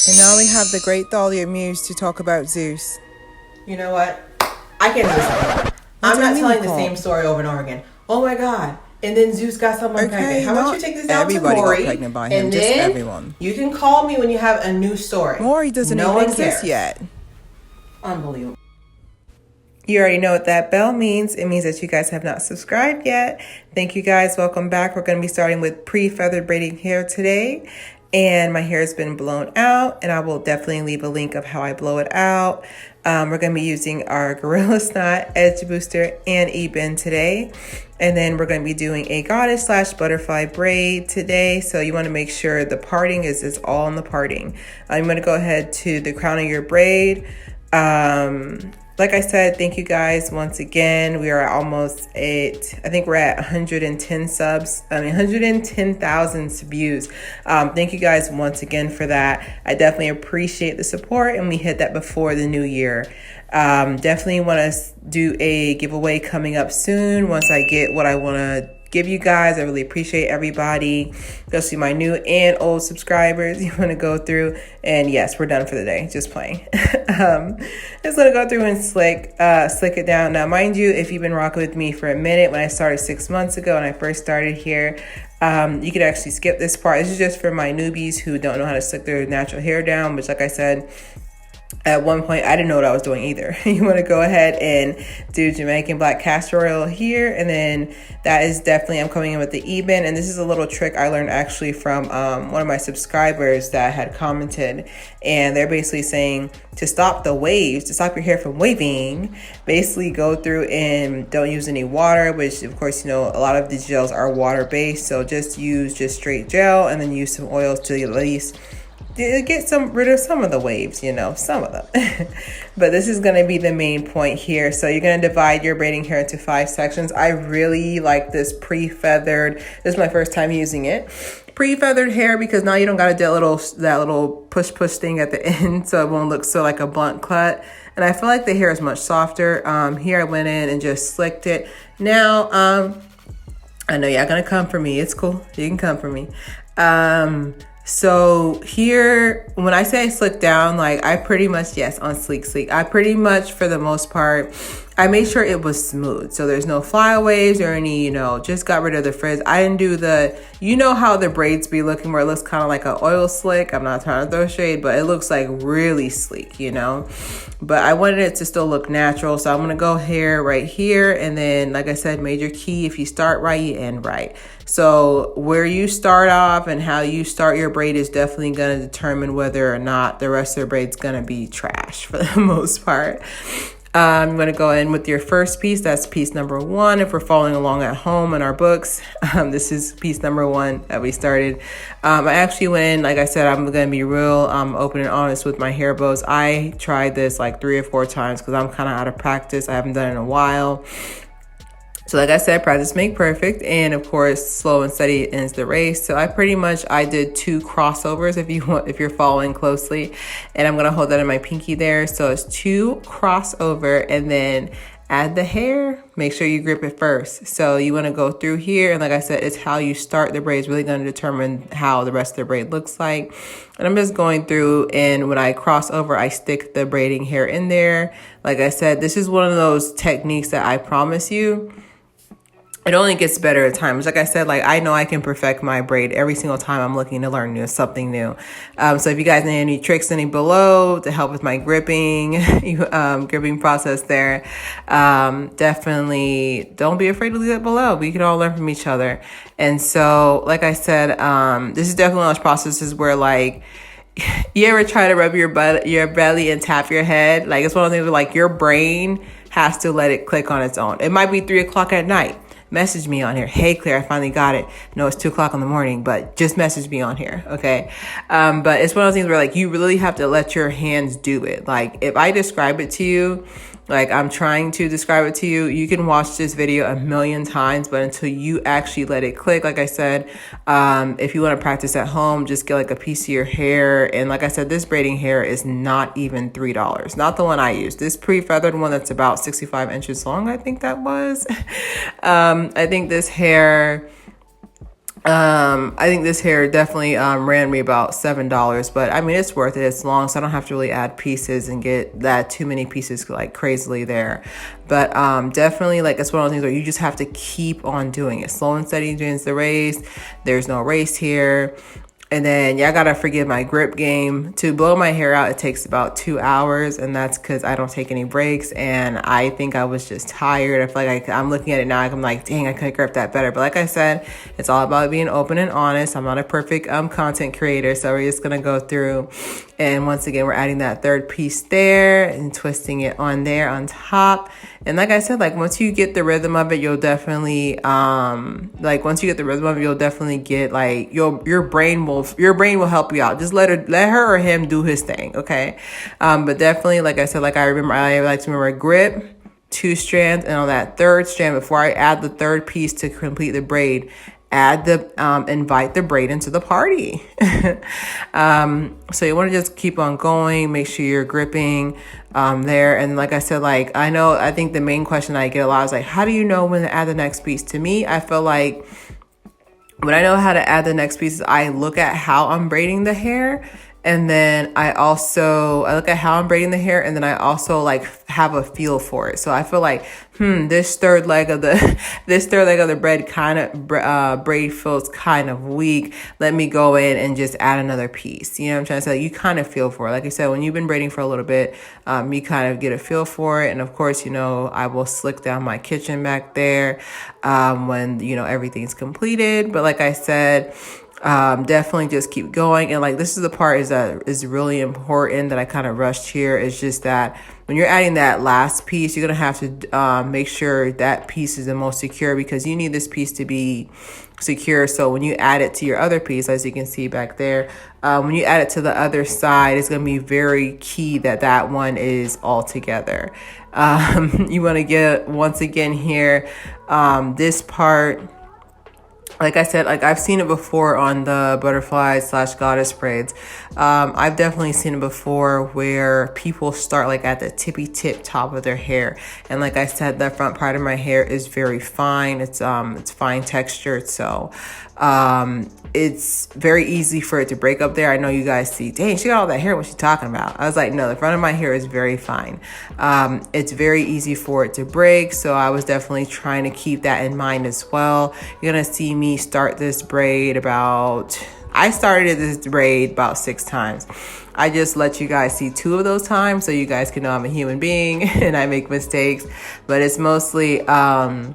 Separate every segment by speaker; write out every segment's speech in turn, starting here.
Speaker 1: And now we have the great Thalia Muse to talk about Zeus.
Speaker 2: You know what? I can't do this anymore. I'm not telling the same story over and over again. Oh my God. And then Zeus got someone pregnant. How about you take this down to Maury?
Speaker 1: Everybody got pregnant by him, just everyone.
Speaker 2: You can call me when you have a new story.
Speaker 1: Maury doesn't even exist yet.
Speaker 2: Unbelievable. You already know what that bell means. It means that you guys have not subscribed yet. Thank you guys. Welcome back. We're going to be starting with pre-feathered braiding hair today. And my hair has been blown out, and I will definitely leave a link of how I blow it out. We're going to be using our Gorilla Snot, Edge Booster, and E-Bend today. And then we're going to be doing a goddess / butterfly braid today. So you want to make sure the parting is all in the parting. I'm going to go ahead to the crown of your braid. Like I said, thank you guys once again. We are almost at, I think we're at 110 subs. 110,000 views. Thank you guys once again for that. I definitely appreciate the support, and we hit that before the new year. Definitely want to do a giveaway coming up soon once I get what I want to give you guys. I really appreciate everybody, especially my new and old subscribers. You want to go through, and yes, we're done for the day. Just playing. Just gonna go through and slick it down. Now, mind you, if you've been rocking with me for a minute, when I started 6 months ago and I first started here, you could actually skip this part. This is just for my newbies who don't know how to slick their natural hair down, which, like I said, at one point, I didn't know what I was doing either. You want to go ahead and do Jamaican black castor oil here. And then that is definitely, I'm coming in with the E-Bend. And this is a little trick I learned actually from one of my subscribers that had commented. And they're basically saying to stop the waves, to stop your hair from waving, basically go through and don't use any water, which of course, you know, a lot of these gels are water based. So just use just straight gel and then use some oils to at least get rid of some of the waves, you know, some of them. But this is going to be the main point here. So you're going to divide your braiding hair into 5 sections. I really like this pre-feathered. This is my first time using it. Pre-feathered hair, because now you don't got to do that little push thing at the end, so it won't look so like a blunt cut. And I feel like the hair is much softer. Here I went in and just slicked it. Now, I know y'all gonna come for me. It's cool. You can come for me. So here, when I say slick down, like I pretty much, yes, on sleek, I pretty much, for the most part, I made sure it was smooth. So there's no flyaways or any, you know, just got rid of the frizz. I didn't do the, you know how the braids be looking where it looks kind of like an oil slick. I'm not trying to throw shade, but it looks like really sleek, you know. But I wanted it to still look natural. So I'm going to go here, right here. And then, like I said, major key, if you start right, you end right. So where you start off and how you start your braid is definitely going to determine whether or not the rest of the braid's going to be trash for the most part. I'm going to go in with your first piece. That's piece number 1. If we're following along at home in our books, this is piece number 1 that we started. I actually went in, like I said, I'm going to be real open and honest with my hair bows. I tried this like 3 or 4 times because I'm kind of out of practice. I haven't done it in a while. So like I said, practice make perfect. And of course, slow and steady ends the race. So I did 2 crossovers if you're following closely. And I'm going to hold that in my pinky there. So it's 2 crossover, and then add the hair. Make sure you grip it first. So you want to go through here. And like I said, it's how you start the braid is really going to determine how the rest of the braid looks like. And I'm just going through, and when I cross over, I stick the braiding hair in there. Like I said, this is one of those techniques that I promise you, it only gets better at times. Like I said, like I know I can perfect my braid every single time I'm looking to learn something new. So if you guys need any tricks, any below to help with my gripping process there, definitely don't be afraid to leave it below. We can all learn from each other. And so, like I said, this is definitely one of those processes where like, you ever try to rub your belly and tap your head? Like it's one of those things where like your brain has to let it click on its own. It might be 3 o'clock at night. Message me on here. Hey, Claire, I finally got it. No, it's 2 o'clock in the morning, but just message me on here. Okay. But it's one of those things where like, you really have to let your hands do it. Like if I describe it to you, like I'm trying to describe it to you, you can watch this video a million times, but until you actually let it click, like I said, if you want to practice at home, just get like a piece of your hair. And like I said, this braiding hair is not even $3. Not the one I use. This pre-feathered one that's about 65 inches long, I think that was. I think this hair I think this hair definitely ran me about $7, but I mean, it's worth it. It's long, so I don't have to really add pieces and get that too many pieces like crazily there. But definitely, like, it's one of those things where you just have to keep on doing it. Slow and steady wins the race. There's no race here. And then y'all gotta forgive my grip game. To blow my hair out, it takes about 2 hours, and that's because I don't take any breaks. And I think I was just tired. I feel like I'm looking at it now, I'm like, dang, I could grip that better. But like I said, it's all about being open and honest. I'm not a perfect content creator, so we're just gonna go through. And once again, we're adding that third piece there and twisting it on there on top. And like I said, like, once you get the rhythm of it, you'll definitely get like your brain will help you out. Just let her or him do his thing, okay? But definitely, like I said, like I like to remember grip, 2 strands, and on that third strand, before I add the third piece to complete the braid, invite the braid into the party. So you want to just keep on going, make sure you're gripping there. And like I said, like, I think the main question I get a lot is like, how do you know when to add the next piece? To me, I feel like when I know how to add the next pieces, I look at how I'm braiding the hair. And then I look at how I'm braiding the hair, and then I also like have a feel for it. So I feel like, this third leg of the braid feels kind of weak. Let me go in and just add another piece. You know what I'm trying to say? You kind of feel for it. Like I said, when you've been braiding for a little bit, you kind of get a feel for it. And of course, I will slick down my kitchen back there when, everything's completed. But like I said, definitely just keep going. And like, this is the part is really important that I kind of rushed here. It's just that when you're adding that last piece, you're gonna have to make sure that piece is the most secure, because you need this piece to be secure. So when you add it to your other piece, as you can see back there, when you add it to the other side, it's gonna be very key that one is all together. You want to get, once again here, this part, like I said, like I've seen it before on the butterfly / goddess braids. I've definitely seen it before where people start like at the tippy tip top of their hair. And like I said, the front part of my hair is very fine. It's fine textured. So it's very easy for it to break up there. I know you guys see, dang, she got all that hair. What's she talking about? I was like, no, the front of my hair is very fine. It's very easy for it to break. So I was definitely trying to keep that in mind as well. You're going to see me start this braid I started this braid about 6 times. I just let you guys see 2 of those times so you guys can know I'm a human being and I make mistakes. But it's mostly so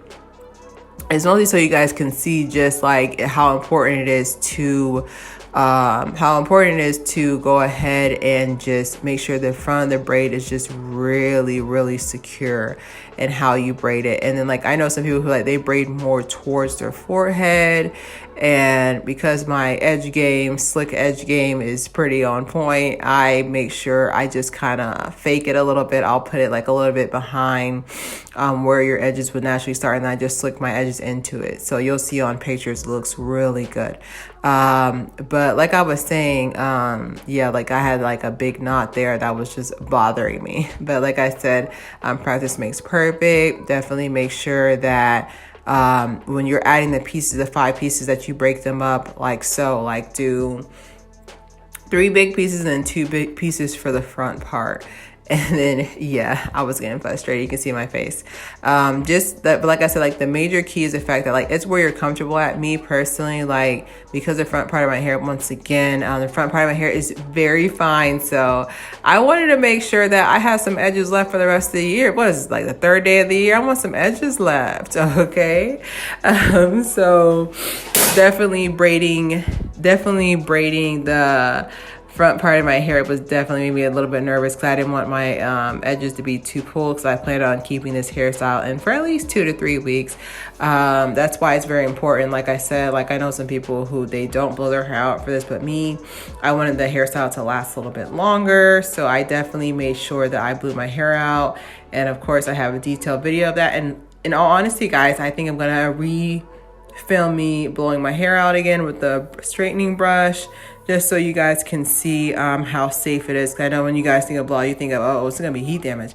Speaker 2: you guys can see just like how important it is to go ahead and just make sure the front of the braid is just really, really secure in how you braid it. And then like, I know some people who like, they braid more towards their forehead, and because my slick edge game is pretty on point, I make sure I just kind of fake it a little bit. I'll put it like a little bit behind where your edges would naturally start, and I just slick my edges into it. So you'll see on pictures, it looks really good. But like I was saying, like I had like a big knot there that was just bothering me. But like I said, practice makes perfect. Definitely make sure that when you're adding the 5 pieces, that you break them up like so, like do 3 big pieces and 2 big pieces for the front part. And then, I was getting frustrated. You can see my face. But like I said, like the major key is the fact that like it's where you're comfortable at. Me personally, like, because the front part of my hair, once again, the front part of my hair is very fine. So I wanted to make sure that I have some edges left for the rest of the year. What is it, like the 3rd day of the year? I want some edges left. Okay. So definitely braiding the front part of my hair was definitely made me a little bit nervous because I didn't want my edges to be too pulled, because I planned on keeping this hairstyle in for at least 2 to 3 weeks. That's why it's very important. Like I said, like I know some people who they don't blow their hair out for this, but me, I wanted the hairstyle to last a little bit longer. So I definitely made sure that I blew my hair out. And of course I have a detailed video of that. And in all honesty, guys, I think I'm gonna film me blowing my hair out again with the straightening brush, just so you guys can see how safe it is. 'Cause I know when you guys think of blow, you think of, oh, it's gonna be heat damage.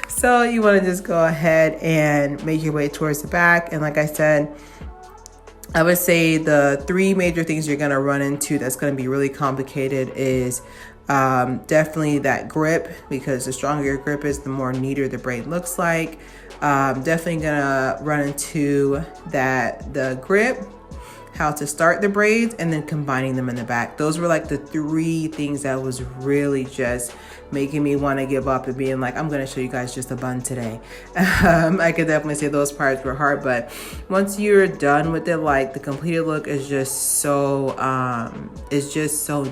Speaker 2: So you want to just go ahead and make your way towards the back. And like I said, I would say the 3 major things you're going to run into that's going to be really complicated is definitely that grip, because the stronger your grip is, the more neater the braid looks like. Definitely gonna run into the grip, how to start the braids, and then combining them in the back. Those were like the 3 things that was really just making me want to give up and being like, I'm going to show you guys just a bun today. I could definitely say those parts were hard, but once you're done with it, like the completed look is just so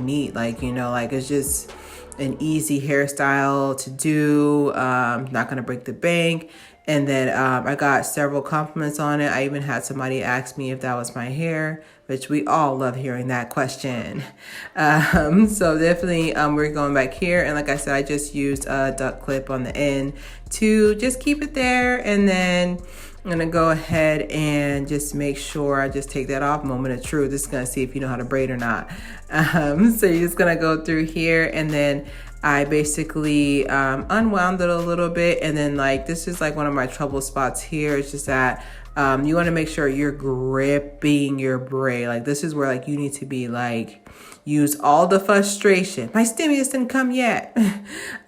Speaker 2: neat. Like, you know, like it's just an easy hairstyle to do. Not going to break the bank. And then I got several compliments on it. I even had somebody ask me if that was my hair, which we all love hearing that question. So definitely we're going back here. And like I said, I just used a duck clip on the end to just keep it there. And then I'm gonna go ahead and just make sure I just take that off. Moment of truth. This is gonna see if you know how to braid or not. So you're just gonna go through here, and then I basically unwound it a little bit. And then like, this is like one of my trouble spots here. It's just that you want to make sure you're gripping your braid. Like this is where like you need to be like, use all the frustration. My stimulus didn't come yet.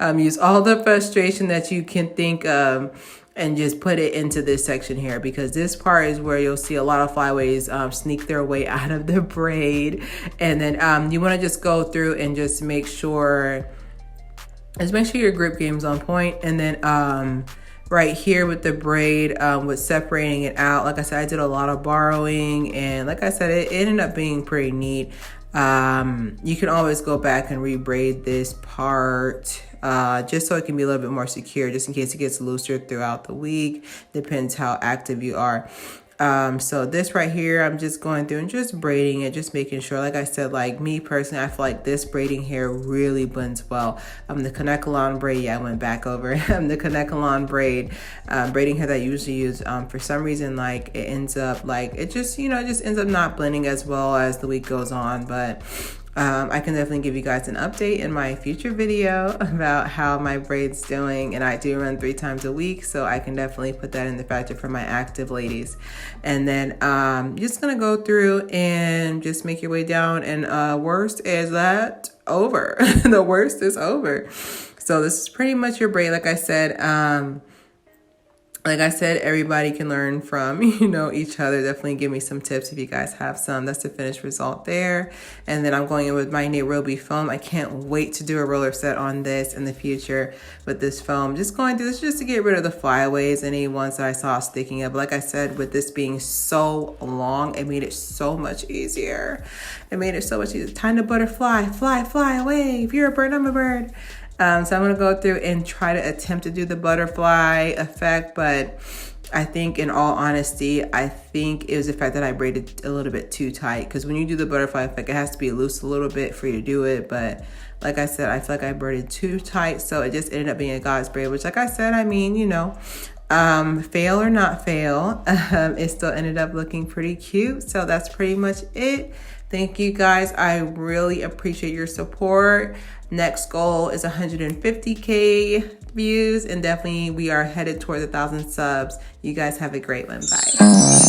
Speaker 2: Use all the frustration that you can think of and just put it into this section here, because this part is where you'll see a lot of flyaways sneak their way out of the braid. And then you want to just go through and just make sure your grip game's on point. And then right here with the braid, with separating it out, like I said, I did a lot of borrowing, and like I said, it ended up being pretty neat. You can always go back and rebraid this part just so it can be a little bit more secure, just in case it gets looser throughout the week. Depends how active you are. So this right here, I'm just going through and just braiding it, just making sure, like I said, like me personally, I feel like this braiding hair really blends well. The Kanekalon braid, yeah, I went back over it. The Kanekalon braid, braiding hair that I usually use, for some reason, like it ends up like, it just, you know, it just ends up not blending as well as the week goes on. But I can definitely give you guys an update in my future video about how my braid's doing, and I do run 3 times a week, so I can definitely put that in the factor for my active ladies. And then just gonna go through and just make your way down, and worst is that over. The worst is over. So this is pretty much your braid. Like I said, everybody can learn from, you know, each other. Definitely give me some tips if you guys have some. That's the finished result there. And then I'm going in with my Nairobi foam. I can't wait to do a roller set on this in the future with this foam. Just going through this just to get rid of the flyaways, any ones that I saw sticking up. Like I said, with this being so long, it made it so much easier. It made it so much easier. Time to butterfly, fly away. If you're a bird, I'm a bird. So I'm going to go through and try to attempt to do the butterfly effect, but I think in all honesty, I think it was the fact that I braided a little bit too tight, because when you do the butterfly effect, it has to be loose a little bit for you to do it. But like I said, I feel like I braided too tight, so it just ended up being a God's braid, which, like I said, I mean, you know, fail or not fail, it still ended up looking pretty cute. So that's pretty much it. Thank you guys. I really appreciate your support. Next goal is 150K views, and definitely we are headed towards 1,000 subs. You guys have a great one. Bye.